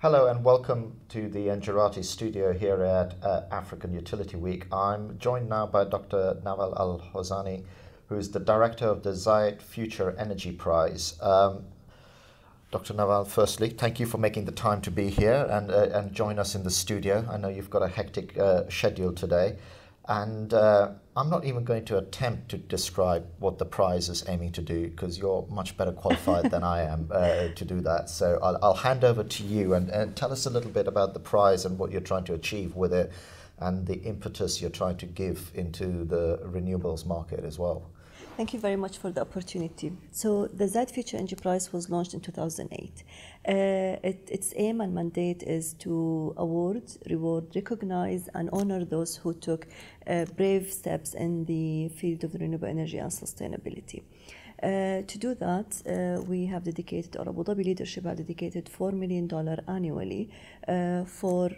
Hello and welcome to the Engerati studio here at African Utility Week. I'm joined now by Dr. Nawal Al-Hosany, who is the director of the Zayed Future Energy Prize. Dr. Nawal, firstly, thank you for making the time to be here and join us in the studio. I know you've got a hectic schedule today. And I'm not even going to attempt to describe what the prize is aiming to do, because you're much better qualified than I am to do that. So I'll hand over to you and tell us a little bit about the prize and what you're trying to achieve with it and the impetus you're trying to give into the renewables market as well. Thank you very much for the opportunity. So the Zayed Future Energy Prize was launched in 2008. Its aim and mandate is to award, reward, recognize and honor those who took brave steps in the field of renewable energy and sustainability. To do that, we have dedicated, or Abu Dhabi leadership have dedicated $4 million annually for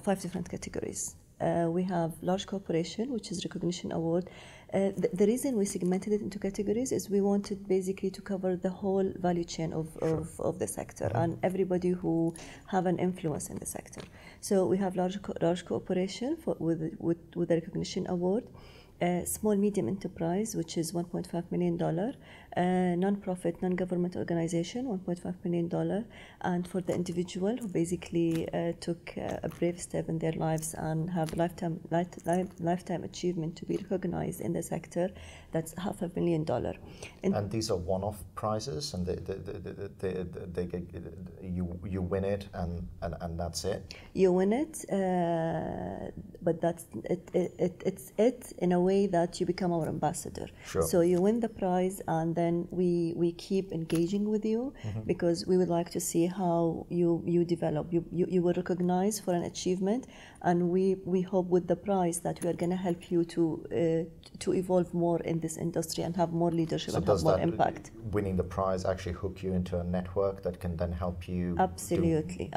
5 different categories. We have large corporation, which is recognition award. The reason we segmented it into categories is we wanted basically to cover the whole value chain of the sector and everybody who have an influence in the sector. So we have large corporation with the recognition award. Small medium enterprise, which is $1.5 million, non-profit, non-government organization, $1.5 million, and for the individual who basically took a brave step in their lives and have lifetime achievement to be recognized in the sector, that's $500,000. And these are one-off prizes, and you win it, and that's it. You win it, but that's it's in a way that you become our ambassador. Sure. So you win the prize, and then we keep engaging with you because we would like to see how you develop. You will recognize for an achievement, and we hope with the prize that we are going to help you to evolve more in this industry and have more leadership and have more impact. Winning the prize actually hook you into a network that can then help you? Absolutely.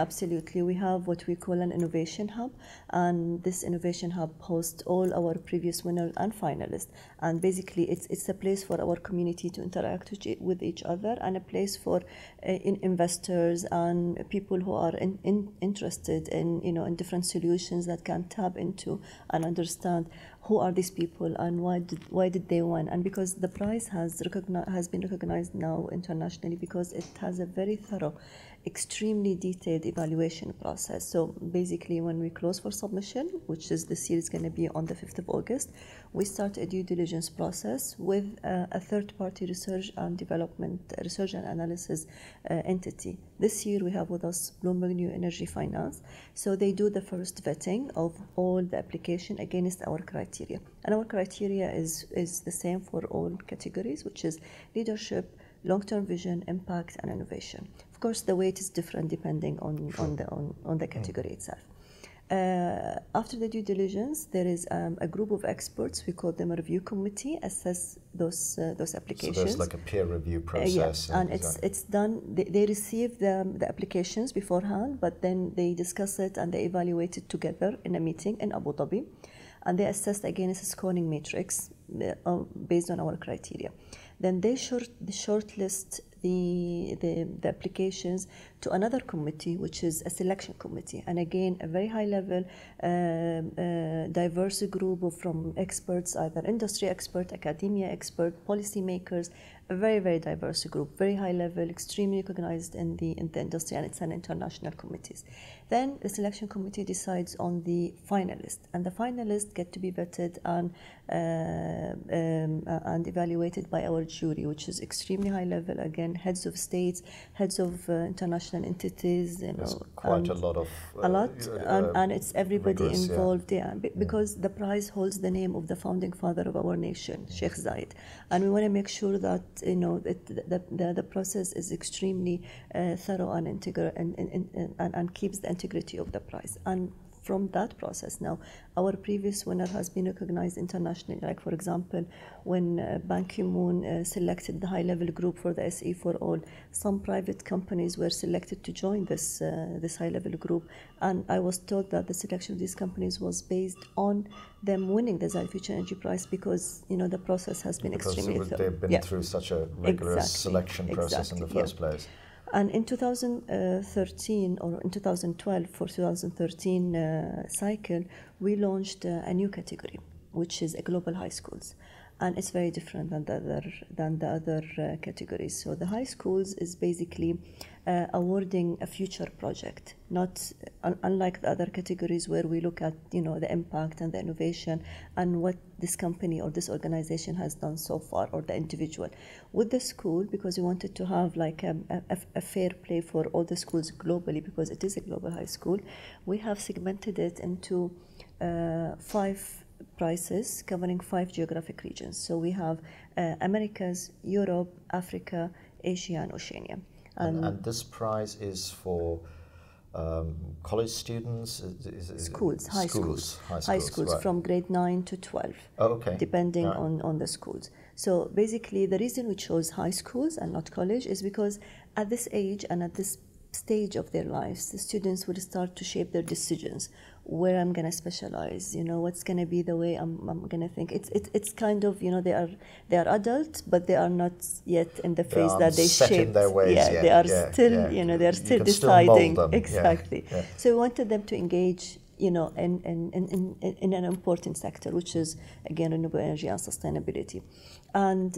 We have what we call an innovation hub, and this innovation hub hosts all our previous winners and finalists. And basically, it's a place for our community to interact with each other, and a place for investors and people who are interested in different solutions that can tap into and understand who are these people and why did they win. And because the prize has been recognized now internationally, because it has a very thorough, extremely detailed evaluation process. So basically, when we close for submission, which is this year is going to be on the 5th of August, we start a due diligence process with a third-party research and analysis entity. This year we have with us Bloomberg New Energy Finance. So they do the first vetting of all the application against our criteria. And our criteria is the same for all categories, which is leadership, long-term vision, impact, and innovation. Of course, the weight is different depending on the category itself. After the due diligence, there is a group of experts, we call them a review committee, assess those applications. So there's like a peer review process. Yeah, and it's done, they receive the applications beforehand, but then they discuss it and they evaluate it together in a meeting in Abu Dhabi, and they assess against a scoring matrix based on our criteria. Then they shortlist the applications to another committee, which is a selection committee, and again a very high level diverse group from experts, either industry expert, academia expert, policy makers, a very, very diverse group, very high level, extremely recognized in the industry, and it's an international committees. Then the selection committee decides on the finalists, and the finalists get to be vetted and evaluated by our jury, which is extremely high level, again, heads of states, heads of international entities. There's quite a lot of... and it's everybody involved, because Yeah. the prize holds the name of the founding father of our nation, Sheikh Zayed. And we want to make sure that the process is extremely thorough and integral and keeps the integrity of the prize. And from that process now, our previous winner has been recognized internationally. Like, for example, when Ban Ki-moon selected the high-level group for the SE for All, some private companies were selected to join this high-level group. And I was told that the selection of these companies was based on them winning the Zayed Future Energy Prize, because the process has been extremely thorough. They've been through such a rigorous selection process in the first place. And in 2013 or in 2012 for 2013 cycle, we launched a new category, which is a global high schools. And it's very different than the other categories. So the high schools is basically awarding a future project, not unlike the other categories where we look at the impact and the innovation and what this company or this organization has done so far, or the individual. With the school, because we wanted to have like a fair play for all the schools globally, because it is a global high school, we have segmented it into 5 prizes covering 5 geographic regions. So we have Americas, Europe, Africa, Asia, and Oceania. And this prize is for college students? High schools. High schools, right. From grade 9 to 12, depending on the schools. So basically, the reason we chose high schools and not college is because at this age and at this stage of their lives, the students will start to shape their decisions. Where I'm gonna specialize, what's gonna be the way I'm gonna think. It's kind of they are adult, but they are not yet in the phase that they shape their ways. They are still they are still deciding exactly. Yeah. So we wanted them to engage in an important sector, which is again renewable energy and sustainability. And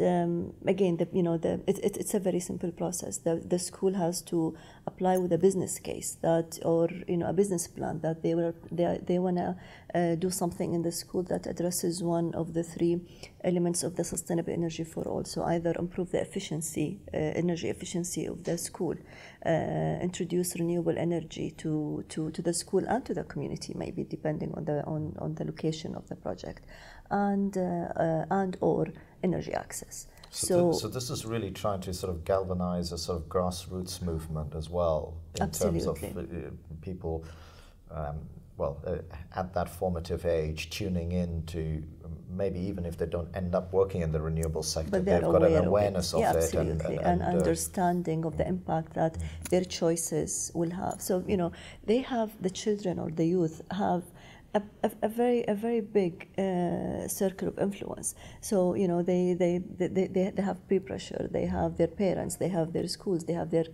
again, it's a very simple process. The school has to apply with a business case or a business plan that they want to do something in the school that addresses one of the 3 elements of the sustainable energy for all. So either improve the energy efficiency of the school, introduce renewable energy to the school and to the community, maybe depending on the location of the project, and or energy access. So this is really trying to sort of galvanize a sort of grassroots movement as well, in terms of people, at that formative age, tuning in to maybe even if they don't end up working in the renewable sector, but they've got an awareness of it and understanding of the impact that their choices will have. So they have, the children or the youth have a very big circle of influence. So they have peer pressure, they have their parents, they have their schools, they have their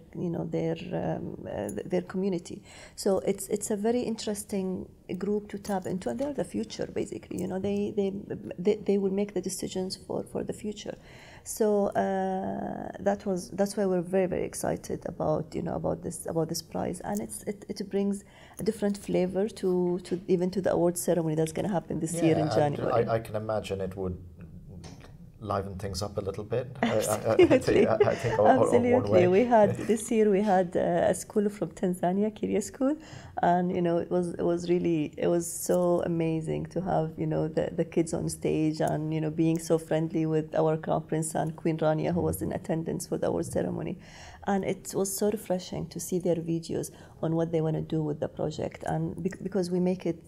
their community. So it's a very interesting group to tap into, and they're the future basically. They will make the decisions for the future. So that's why we're very excited about this prize, and it brings a different flavor to even to the award ceremony that's going to happen this year in January. I can imagine it would liven things up a little bit. Absolutely. I think absolutely. This year we had a school from Tanzania, Kiria School, and it was so amazing to have the kids on stage and being so friendly with our Crown Prince and Queen Rania, who was in attendance for the award ceremony. And it was so refreshing to see their videos on what they want to do with the project. And because we make it,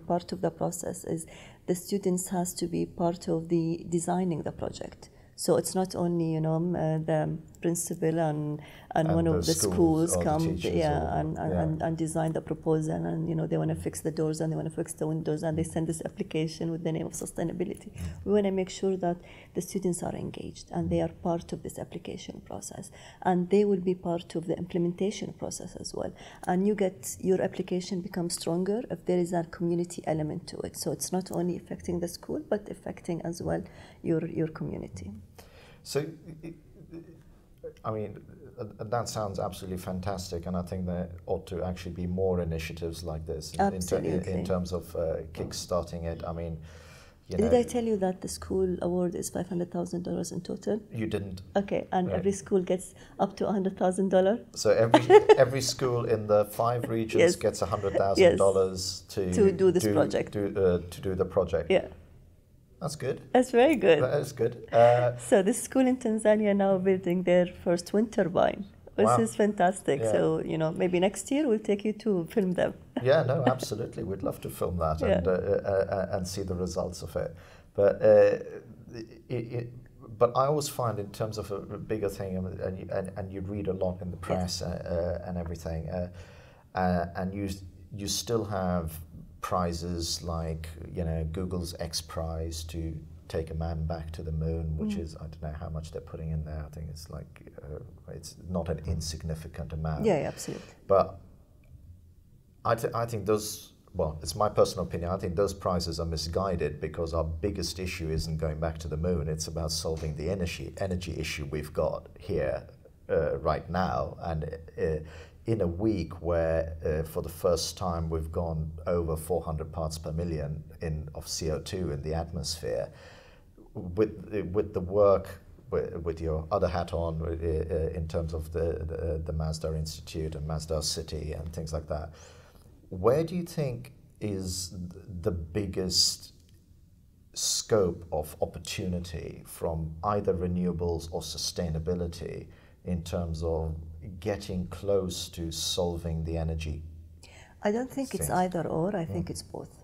part of the process is the students has to be part of the designing the project. So it's not only, the principal and one of the schools come and design the proposal, and they want to fix the doors and they want to fix the windows, and they send this application with the name of sustainability. We want to make sure that the students are engaged and they are part of this application process, and they will be part of the implementation process as well. And your application becomes stronger if there is a community element to it. So it's not only affecting the school, but affecting as well your community. So, I mean, that sounds absolutely fantastic, and I think there ought to actually be more initiatives like this in terms of kick-starting it. I mean, did I tell you that the school award is $500,000 in total? You didn't. Okay, and every school gets up to $100,000. So every school in the 5 regions gets $100,000 to do this project. To do the project. Yeah. That's good. That's very good. That is good. So this school in Tanzania now building their first wind turbine. This is fantastic. Yeah. So, maybe next year we'll take you to film them. Yeah, no, absolutely. We'd love to film that and see the results of it. But but I always find, in terms of a bigger thing, and you read a lot in the press and everything, and you still have prizes like Google's X Prize to take a man back to the moon, which is, I don't know how much they're putting in there. I think it's like, it's not an insignificant amount. Yeah, absolutely. But I think those, well, it's my personal opinion, I think those prizes are misguided because our biggest issue isn't going back to the moon, it's about solving the energy issue we've got here right now. And in a week where for the first time we've gone over 400 parts per million of CO2 in the atmosphere, with the work, with your other hat on in terms of the Masdar Institute and Masdar City and things like that, where do you think is the biggest scope of opportunity from either renewables or sustainability in terms of getting close to solving the energy? I don't think it's either or, I think it's both.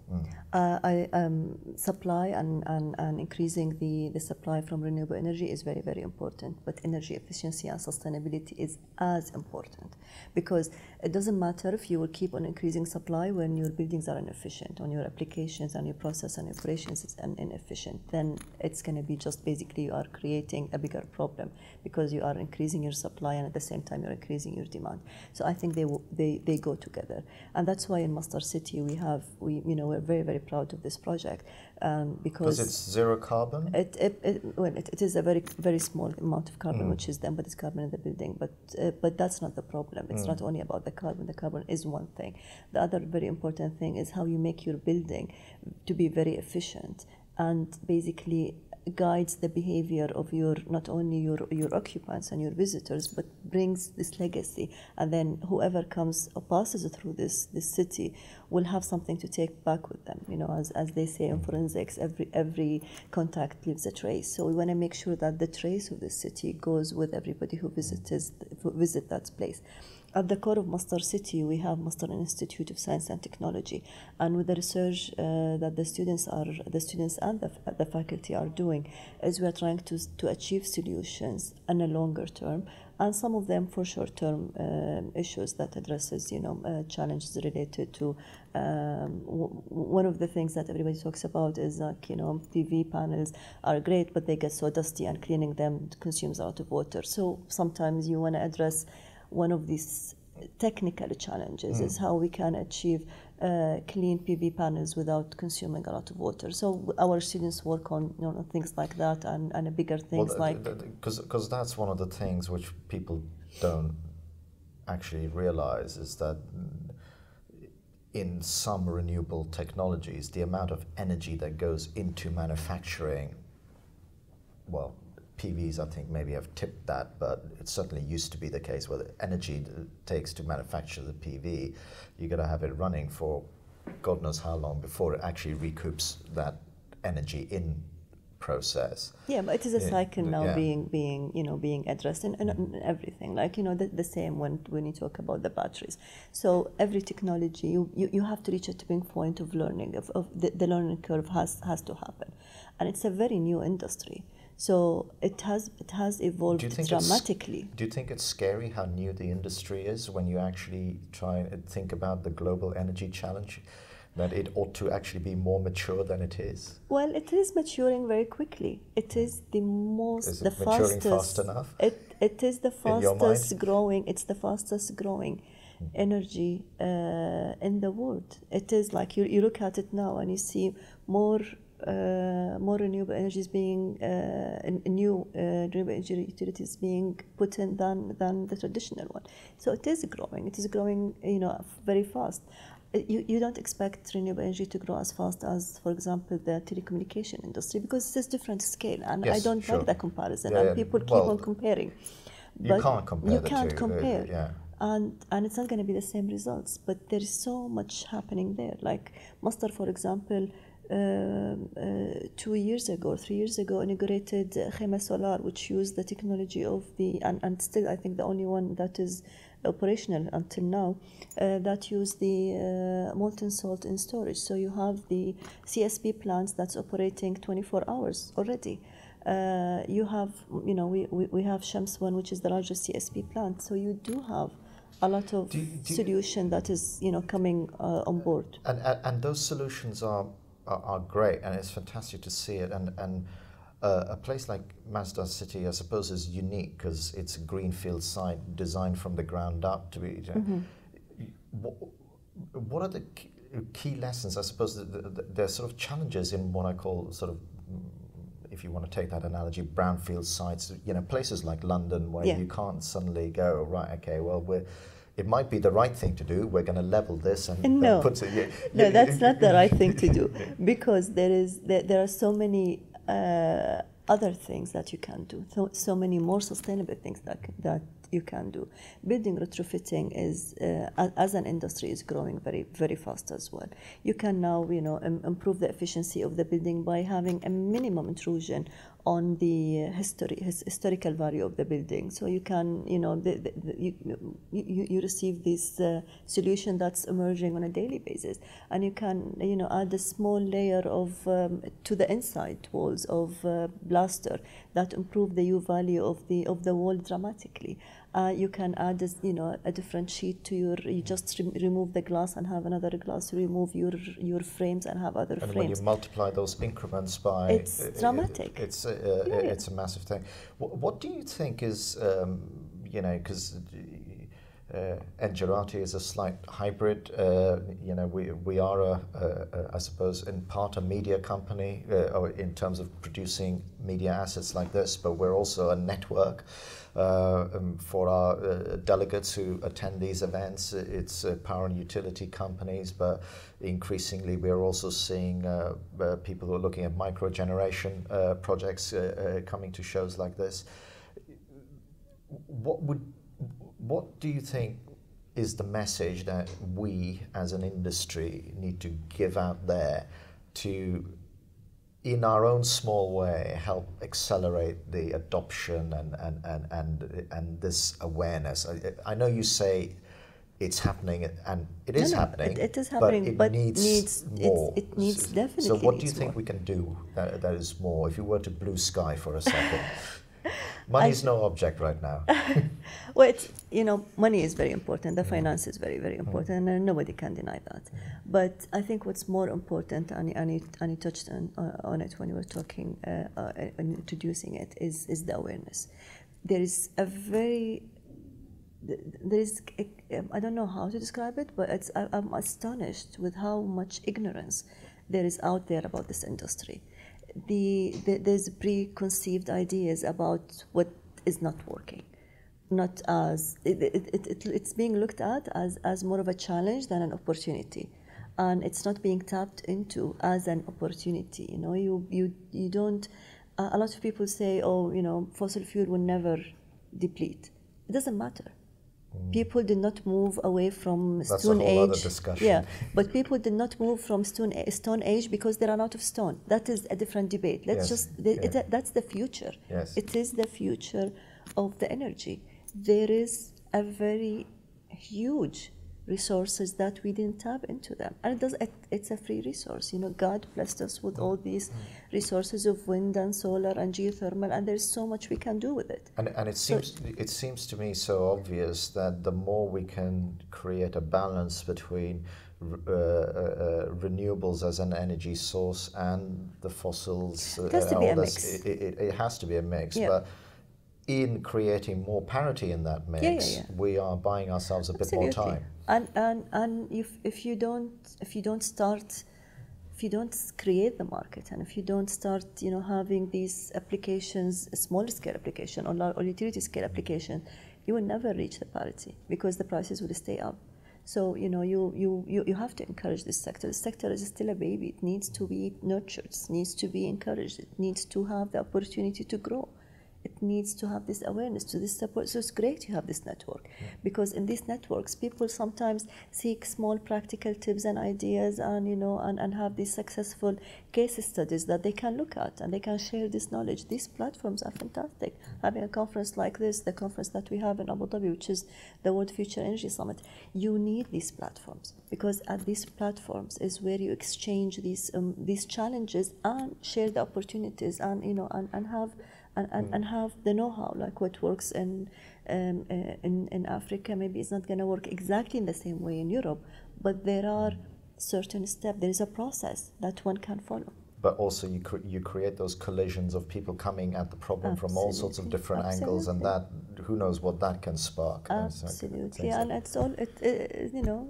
Supply and increasing the supply from renewable energy is very, very important, but energy efficiency and sustainability is as important, because it doesn't matter if you will keep on increasing supply when your buildings are inefficient, on your applications and your process and operations is inefficient, then it's going to be just basically you are creating a bigger problem because you are increasing your supply and at the same time you're increasing your demand. So I think they go together, and that's why in Masdar City we're very, very proud of this project because it's zero carbon. It is a very, very small amount of carbon, which is the embodied carbon in the building, but that's not the problem. It's not only about the carbon. The carbon is one thing. The other very important thing is how you make your building to be very efficient and basically guides the behavior of not only your occupants and your visitors, but brings this legacy, and then whoever comes or passes through this city will have something to take back with them. As they say in forensics, every contact leaves a trace. So we want to make sure that the trace of this city goes with everybody who visit that place. At the core of Masdar City, we have Masdar Institute of Science and Technology, and with the research that the students and the faculty are doing, is we are trying to achieve solutions in a longer term, and some of them for short-term issues that addresses challenges related to one of the things that everybody talks about is like PV panels are great, but they get so dusty and cleaning them consumes a lot of water. So sometimes you want to address one of these technical challenges is how we can achieve clean PV panels without consuming a lot of water. So our students work on things like that and bigger things because that's one of the things which people don't actually realize is that in some renewable technologies, the amount of energy that goes into manufacturing, well, PVs, I think, maybe have tipped that, but it certainly used to be the case where the energy it takes to manufacture the PV, you got to have it running for God knows how long before it actually recoups that energy in process. Yeah, but it is a cycle now being addressed in everything. Like the same when you talk about the batteries. So every technology you have to reach a tipping point of learning of the learning curve has to happen, and it's a very new industry. So it has evolved dramatically. Do you think it's scary how new the industry is when you actually try and think about the global energy challenge? That it ought to actually be more mature than it is? Well, it is maturing very quickly. It is maturing fast enough? It is the fastest growing. It's the fastest growing energy in the world. It is like you look at it now and you see more renewable energies being new renewable energy utilities being put in than the traditional one. So it is growing. It is growing, very fast. You don't expect renewable energy to grow as fast as, for example, the telecommunication industry because it's a different scale, and yes, I don't like that comparison. And people keep on comparing. You can't compare. You can't compare. And it's not going to be the same results. But there is so much happening there. Like Masdar, for example, 2 years ago, 3 years ago, inaugurated Khema Solar, which used the technology of and still I think the only one that is operational until now, that use the molten salt in storage. So you have the CSP plants that's operating 24 hours already. You have, we have Shams one, which is the largest CSP plant. So you do have a lot of solution that is, coming on board. And those solutions are are great, and it's fantastic to see it. And a place like Masdar City, I suppose, is unique because it's a greenfield site designed from the ground up to be. What are the key lessons? I suppose there's sort of challenges in what I call sort of, if you want to take that analogy, brownfield sites. Places like London where you can't suddenly go, right, okay, well, it might be the right thing to do. We're going to level this and No, put it. no, that's not the right thing to do, because there are so many other things that you can do. So many more sustainable things that you can do. Building retrofitting is, as an industry, is growing very, very fast as well. You can now, improve the efficiency of the building by having a minimum intrusion on the historical value of the building. So you can, you receive this solution that's emerging on a daily basis, and you can, add a small layer of to the inside walls of plaster that improve the U value of the wall dramatically. You can add a different sheet to you just remove the glass and have another glass, remove your frames and have other frames. And when you multiply those increments by, it's dramatic. It's a massive thing. What do you think is, because Engerati is a slight hybrid. We are I suppose, in part a media company in terms of producing media assets like this, but we're also a network for our delegates who attend these events. It's power and utility companies, but increasingly we're also seeing people who are looking at micro-generation projects coming to shows like this. What do you think is the message that we as an industry need to give out there to, in our own small way, help accelerate the adoption and this awareness? I know you say it's happening, and it is happening. It is happening, but it needs more. It needs definitely. So what do you more. think we can do that is more? If you were to blue sky for a second. Money is no object right now. Well, money is very important. The finance is very, very important, and nobody can deny that. But I think what's more important, and you touched on it when you were talking, introducing it, is the awareness. There is I don't know how to describe it, but I'm astonished with how much ignorance there is out there about this industry. There's preconceived ideas about what is not working, not as it's being looked at as more of a challenge than an opportunity, and it's not being tapped into as an opportunity. You don't. A lot of people say, fossil fuel will never deplete. It doesn't matter. People did not move away from That's Stone a whole Age. Other discussion. Yeah, but people did not move from Stone Age because they ran out of stone. That is a different debate. That's the future. Yes. It is the future of the energy. There is a very huge resources that we didn't tap into them, and it's a free resource. God blessed us with all these resources of wind and solar and geothermal, and there's so much we can do with it. And it seems to me so obvious that the more we can create a balance between renewables as an energy source and the fossils, it has to be a mix. It has to be a mix, yeah. But in creating more parity in that mix, we are buying ourselves a bit more time. And if you don't create the market, and if you don't start having these applications, a smaller scale application or utility scale application, you will never reach the parity because the prices will stay up. So you have to encourage this sector. The sector is still a baby. It needs to be nurtured. It needs to be encouraged. It needs to have the opportunity to grow. It needs to have this awareness, to this support. So it's great to have this network, because in these networks, people sometimes seek small practical tips and ideas, and have these successful case studies that they can look at, and they can share this knowledge. These platforms are fantastic. Having a conference like this, the conference that we have in Abu Dhabi, which is the World Future Energy Summit, you need these platforms, because at these platforms is where you exchange these challenges and share the opportunities, and have the know-how, like what works in Africa maybe it's not going to work exactly in the same way in Europe, but there are certain step. There is a process that one can follow. But also you create those collisions of people coming at the problem from all sorts of different angles, and that, who knows what that can spark. Absolutely, and it's all you know,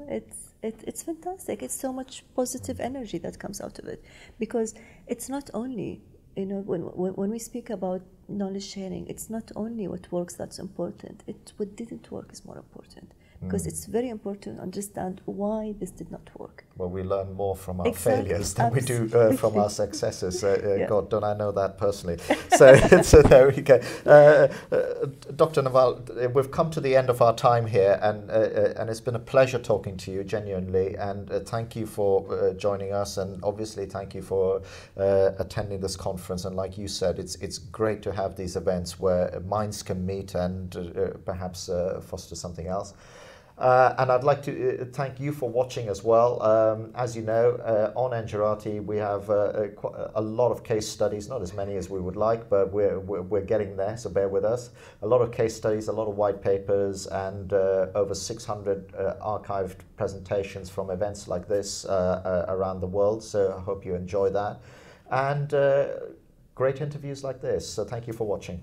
it's fantastic. It's so much positive energy that comes out of it, because it's not only, you know, when we speak about knowledge sharing, it's not only what works that's important. What didn't work is more important, because it's very important to understand why this did not work. Well, we learn more from our failures than we do from our successes. God, don't I know that personally? So there we go. Dr. Nawal, we've come to the end of our time here, and it's been a pleasure talking to you, genuinely. And thank you for joining us, and obviously thank you for attending this conference. And like you said, it's great to have these events where minds can meet and perhaps foster something else. And I'd like to thank you for watching as well. As you know, on Engerati we have a lot of case studies, not as many as we would like, but we're getting there, so bear with us. A lot of case studies, a lot of white papers, and over 600 archived presentations from events like this around the world, so I hope you enjoy that. And great interviews like this, so thank you for watching.